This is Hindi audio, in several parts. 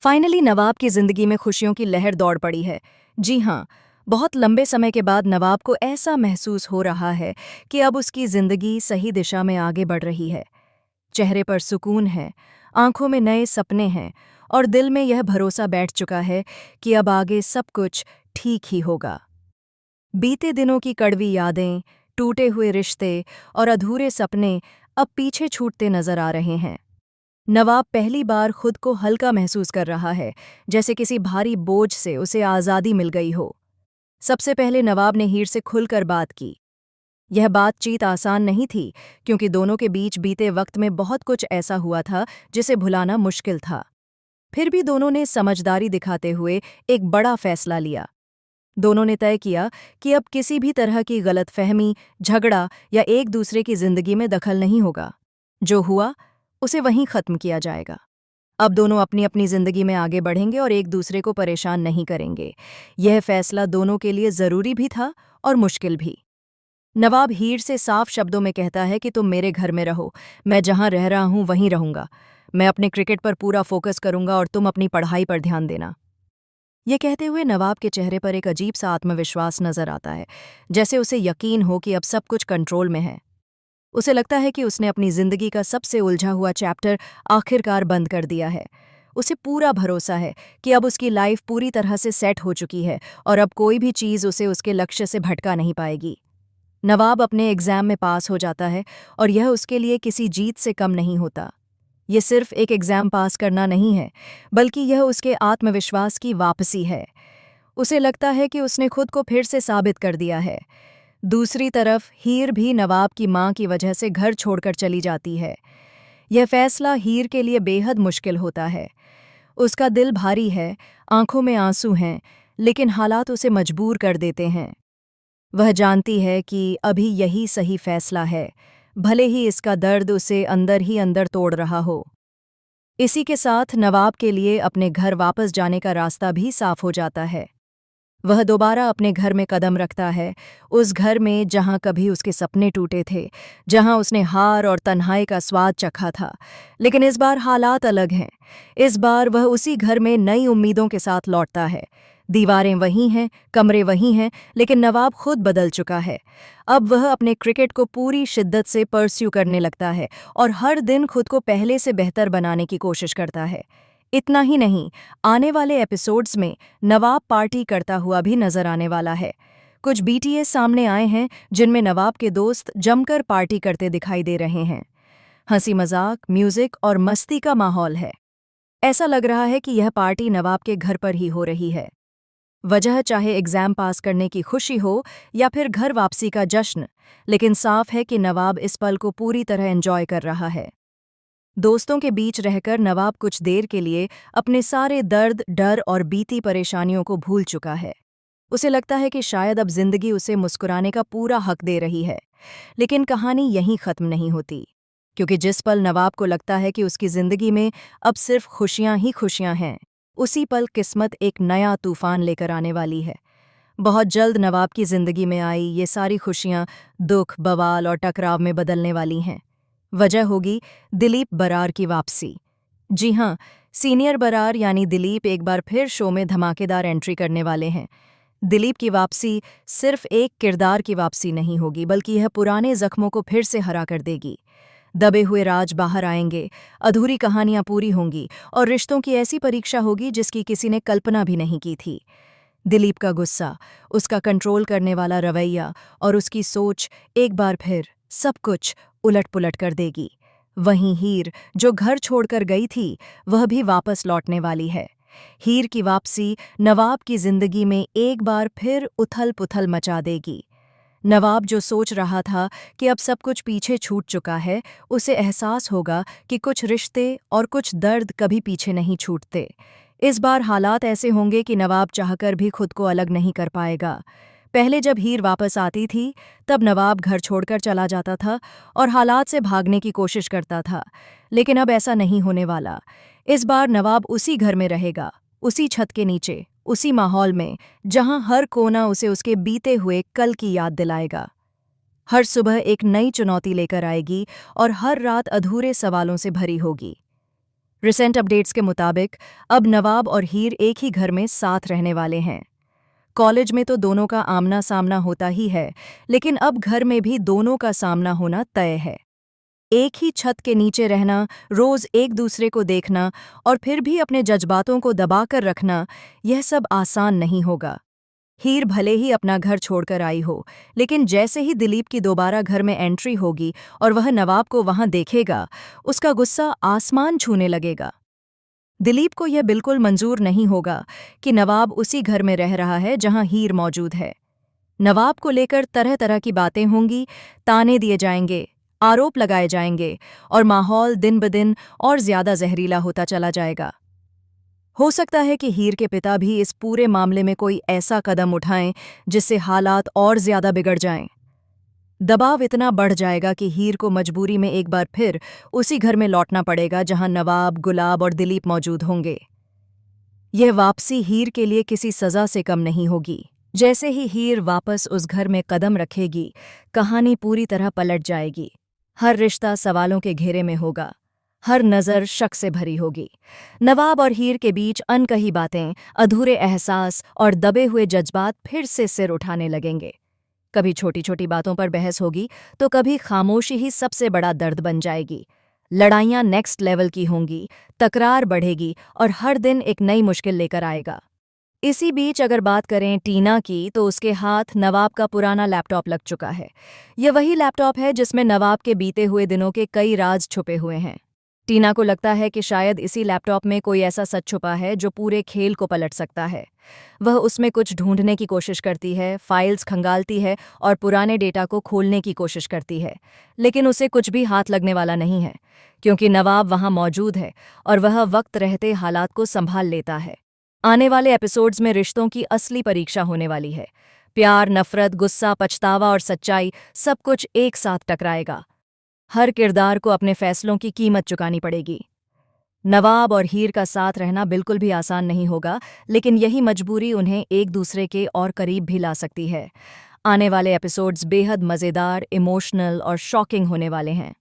फाइनली नवाब की जिंदगी में खुशियों की लहर दौड़ पड़ी है। जी हाँ, बहुत लंबे समय के बाद नवाब को ऐसा महसूस हो रहा है कि अब उसकी जिंदगी सही दिशा में आगे बढ़ रही है। चेहरे पर सुकून है, आंखों में नए सपने हैं और दिल में यह भरोसा बैठ चुका है कि अब आगे सब कुछ ठीक ही होगा। बीते दिनों की कड़वी यादें, टूटे हुए रिश्ते और अधूरे सपने अब पीछे छूटते नजर आ रहे हैं। नवाब पहली बार खुद को हल्का महसूस कर रहा है, जैसे किसी भारी बोझ से उसे आज़ादी मिल गई हो। सबसे पहले नवाब ने हीर से खुलकर बात की। यह बातचीत आसान नहीं थी, क्योंकि दोनों के बीच बीते वक्त में बहुत कुछ ऐसा हुआ था जिसे भुलाना मुश्किल था। फिर भी दोनों ने समझदारी दिखाते हुए एक बड़ा फैसला लिया। दोनों ने तय किया कि अब किसी भी तरह की गलतफहमी, झगड़ा या एक दूसरे की जिंदगी में दखल नहीं होगा। जो हुआ उसे वहीं खत्म किया जाएगा। अब दोनों अपनी अपनी जिंदगी में आगे बढ़ेंगे और एक दूसरे को परेशान नहीं करेंगे। यह फैसला दोनों के लिए जरूरी भी था और मुश्किल भी। नवाब हीर से साफ शब्दों में कहता है कि तुम मेरे घर में रहो, मैं जहां रह रहा हूं वहीं रहूंगा। मैं अपने क्रिकेट पर पूरा फोकस करूंगा और तुम अपनी पढ़ाई पर ध्यान देना। ये कहते हुए नवाब के चेहरे पर एक अजीब सा आत्मविश्वास नजर आता है, जैसे उसे यकीन हो कि अब सब कुछ कंट्रोल में है। उसे लगता है कि उसने अपनी जिंदगी का सबसे उलझा हुआ चैप्टर आखिरकार बंद कर दिया है। उसे पूरा भरोसा है कि अब उसकी लाइफ पूरी तरह से सेट हो चुकी है और अब कोई भी चीज़ उसे उसके लक्ष्य से भटका नहीं पाएगी। नवाब अपने एग्जाम में पास हो जाता है और यह उसके लिए किसी जीत से कम नहीं होता। ये सिर्फ एक एग्जाम पास करना नहीं है, बल्कि यह उसके आत्मविश्वास की वापसी है। उसे लगता है कि उसने खुद को फिर से साबित कर दिया है। दूसरी तरफ हीर भी नवाब की मां की वजह से घर छोड़कर चली जाती है। यह फैसला हीर के लिए बेहद मुश्किल होता है। उसका दिल भारी है, आंखों में आंसू हैं, लेकिन हालात उसे मजबूर कर देते हैं। वह जानती है कि अभी यही सही फैसला है, भले ही इसका दर्द उसे अंदर ही अंदर तोड़ रहा हो। इसी के साथ नवाब के लिए अपने घर वापस जाने का रास्ता भी साफ हो जाता है। वह दोबारा अपने घर में कदम रखता है, उस घर में जहां कभी उसके सपने टूटे थे, जहां उसने हार और तन्हाई का स्वाद चखा था। लेकिन इस बार हालात अलग हैं। इस बार वह उसी घर में नई उम्मीदों के साथ लौटता है। दीवारें वही हैं, कमरे वही हैं, लेकिन नवाब खुद बदल चुका है। अब वह अपने क्रिकेट को पूरी शिद्दत से परस्यू करने लगता है और हर दिन खुद को पहले से बेहतर बनाने की कोशिश करता है। इतना ही नहीं, आने वाले एपिसोड्स में नवाब पार्टी करता हुआ भी नजर आने वाला है। कुछ बीटीएस सामने आए हैं जिनमें नवाब के दोस्त जमकर पार्टी करते दिखाई दे रहे हैं। हंसी मजाक, म्यूजिक और मस्ती का माहौल है। ऐसा लग रहा है कि यह पार्टी नवाब के घर पर ही हो रही है। वजह चाहे एग्जाम पास करने की खुशी हो या फिर घर वापसी का जश्न, लेकिन साफ है कि नवाब इस पल को पूरी तरह एंजॉय कर रहा है। दोस्तों के बीच रहकर नवाब कुछ देर के लिए अपने सारे दर्द, डर और बीती परेशानियों को भूल चुका है। उसे लगता है कि शायद अब जिंदगी उसे मुस्कुराने का पूरा हक दे रही है। लेकिन कहानी यहीं खत्म नहीं होती, क्योंकि जिस पल नवाब को लगता है कि उसकी जिंदगी में अब सिर्फ खुशियां ही खुशियां हैं, उसी पल किस्मत एक नया तूफान लेकर आने वाली है। बहुत जल्द नवाब की जिंदगी में आई ये सारी खुशियां दुख, बवाल और टकराव में बदलने वाली हैं। वजह होगी दिलीप बरार की वापसी। जी हाँ, सीनियर बरार यानी दिलीप एक बार फिर शो में धमाकेदार एंट्री करने वाले हैं। दिलीप की वापसी सिर्फ एक किरदार की वापसी नहीं होगी, बल्कि यह पुराने जख्मों को फिर से हरा कर देगी। दबे हुए राज बाहर आएंगे, अधूरी कहानियां पूरी होंगी और रिश्तों की ऐसी परीक्षा होगी जिसकी किसी ने कल्पना भी नहीं की थी। दिलीप का गुस्सा, उसका कंट्रोल करने वाला रवैया और उसकी सोच एक बार फिर सब कुछ उलट-पुलट कर देगी। वहीं हीर, जो घर छोड़कर गई थी, वह भी वापस लौटने वाली है। हीर की वापसी नवाब की जिंदगी में एक बार फिर उथल-पुथल मचा देगी। नवाब जो सोच रहा था कि अब सब कुछ पीछे छूट चुका है, उसे एहसास होगा कि कुछ रिश्ते और कुछ दर्द कभी पीछे नहीं छूटते। इस बार हालात ऐसे होंगे कि नवाब चाहकर भी खुद को अलग नहीं कर पाएगा। पहले जब हीर वापस आती थी, तब नवाब घर छोड़कर चला जाता था और हालात से भागने की कोशिश करता था। लेकिन अब ऐसा नहीं होने वाला। इस बार नवाब उसी घर में रहेगा, उसी छत के नीचे, उसी माहौल में, जहां हर कोना उसे उसके बीते हुए कल की याद दिलाएगा। हर सुबह एक नई चुनौती लेकर आएगी और हर रात अधूरे सवालों से भरी होगी। रिसेंट अपडेट्स के मुताबिक अब नवाब और हीर एक ही घर में साथ रहने वाले हैं। कॉलेज में तो दोनों का आमना सामना होता ही है, लेकिन अब घर में भी दोनों का सामना होना तय है। एक ही छत के नीचे रहना, रोज एक दूसरे को देखना और फिर भी अपने जज्बातों को दबाकर रखना, यह सब आसान नहीं होगा। हीर भले ही अपना घर छोड़कर आई हो, लेकिन जैसे ही दिलीप की दोबारा घर में एंट्री होगी और वह नवाब को वहां देखेगा, उसका गुस्सा आसमान छूने लगेगा। दिलीप को यह बिल्कुल मंजूर नहीं होगा कि नवाब उसी घर में रह रहा है जहां हीर मौजूद है। नवाब को लेकर तरह तरह की बातें होंगी, ताने दिए जाएंगे, आरोप लगाए जाएंगे और माहौल दिन ब दिन और ज्यादा जहरीला होता चला जाएगा। हो सकता है कि हीर के पिता भी इस पूरे मामले में कोई ऐसा कदम उठाएं जिससे हालात और ज्यादा बिगड़ जाएं। दबाव इतना बढ़ जाएगा कि हीर को मजबूरी में एक बार फिर उसी घर में लौटना पड़ेगा जहां नवाब, गुलाब और दिलीप मौजूद होंगे। यह वापसी हीर के लिए किसी सजा से कम नहीं होगी। जैसे ही हीर वापस उस घर में कदम रखेगी, कहानी पूरी तरह पलट जाएगी। हर रिश्ता सवालों के घेरे में होगा, हर नज़र शक से भरी होगी। नवाब और हीर के बीच अनकही बातें, अधूरे एहसास और दबे हुए जज्बात फिर से सिर उठाने लगेंगे। कभी छोटी छोटी बातों पर बहस होगी तो कभी खामोशी ही सबसे बड़ा दर्द बन जाएगी। लड़ाइयाँ नेक्स्ट लेवल की होंगी, तकरार बढ़ेगी और हर दिन एक नई मुश्किल लेकर आएगा। इसी बीच अगर बात करें टीना की, तो उसके हाथ नवाब का पुराना लैपटॉप लग चुका है। यह वही लैपटॉप है जिसमें नवाब के बीते हुए दिनों के कई राज छुपे हुए हैं। टीना को लगता है कि शायद इसी लैपटॉप में कोई ऐसा सच छुपा है जो पूरे खेल को पलट सकता है। वह उसमें कुछ ढूंढने की कोशिश करती है, फाइल्स खंगालती है और पुराने डेटा को खोलने की कोशिश करती है, लेकिन उसे कुछ भी हाथ लगने वाला नहीं है, क्योंकि नवाब वहां मौजूद है और वह वक्त रहते हालात को संभाल लेता है। आने वाले एपिसोड्स में रिश्तों की असली परीक्षा होने वाली है। प्यार, नफरत, गुस्सा, पछतावा और सच्चाई, सब कुछ एक साथ टकराएगा। हर किरदार को अपने फैसलों की कीमत चुकानी पड़ेगी। नवाब और हीर का साथ रहना बिल्कुल भी आसान नहीं होगा, लेकिन यही मजबूरी उन्हें एक दूसरे के और करीब भी ला सकती है। आने वाले एपिसोड्स बेहद मज़ेदार, इमोशनल और शॉकिंग होने वाले हैं।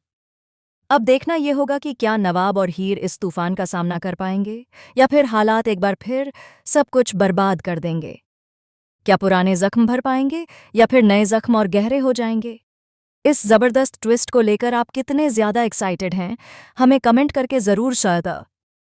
अब देखना यह होगा कि क्या नवाब और हीर इस तूफान का सामना कर पाएंगे, या फिर हालात एक बार फिर सब कुछ बर्बाद कर देंगे। क्या पुराने जख्म भर पाएंगे या फिर नए जख्म और गहरे हो जाएंगे। इस जबरदस्त ट्विस्ट को लेकर आप कितने ज्यादा एक्साइटेड हैं, हमें कमेंट करके जरूर बताएं।